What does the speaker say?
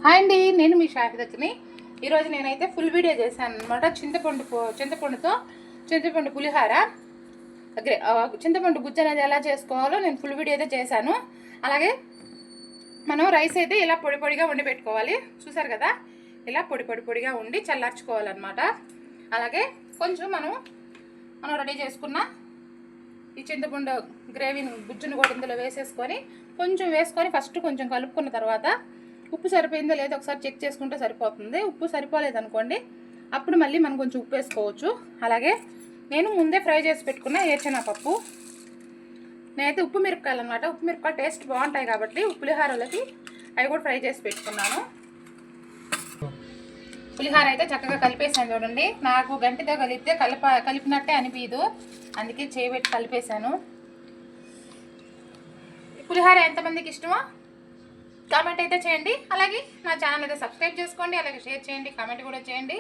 Hi అండి, నేను మీ షాహిదత్ని. ఈరోజు నేనైతే ఫుల్ వీడియో చేశాను అనమాట. చింతపండు పులిహార, చింతపండు గుజ్జు అనేది ఎలా చేసుకోవాలో నేను ఫుల్ వీడియో అయితే చేశాను. అలాగే మనం రైస్ అయితే ఇలా పొడి పొడిగా వండి పెట్టుకోవాలి. చూసారు కదా, ఇలా పొడిగా ఉండి చల్లార్చుకోవాలన్నమాట. అలాగే కొంచెం మనం రెడీ చేసుకున్న ఈ చింతపండు గ్రేవీని గుజ్జును కూడా ఇందులో వేసుకొని ఫస్ట్ కొంచెం కలుపుకున్న తర్వాత ఉప్పు సరిపోయిందో లేదో ఒకసారి చెక్ చేసుకుంటే సరిపోతుంది. ఉప్పు సరిపోలేదనుకోండి, అప్పుడు మళ్ళీ మనం కొంచెం ఉప్పు వేసుకోవచ్చు. అలాగే నేను ముందే ఫ్రై చేసి పెట్టుకున్న ఏరుశనగపప్పు, నేనైతే ఉప్పు మిరపకాయలు అనమాట. ఉప్పు మిరపకాయలు టేస్ట్ బాగుంటాయి కాబట్టి పులిహారలకి అవి కూడా ఫ్రై చేసి పెట్టుకున్నాను. పులిహార అయితే చక్కగా కలిపేసాను చూడండి. నాకు గంటితో కలిపితే కలిపినట్టే అనిపించదు, అందుకే చేయబెట్టి కలిపేశాను. పులిహార ఎంతమందికి ఇష్టమో కామెంట్ అయితే చేయండి. అలాగే నా ఛానల్ అయితే సబ్స్క్రైబ్ చేసుకోండి, అలాగే షేర్ చేయండి, కామెంట్ కూడా చేయండి.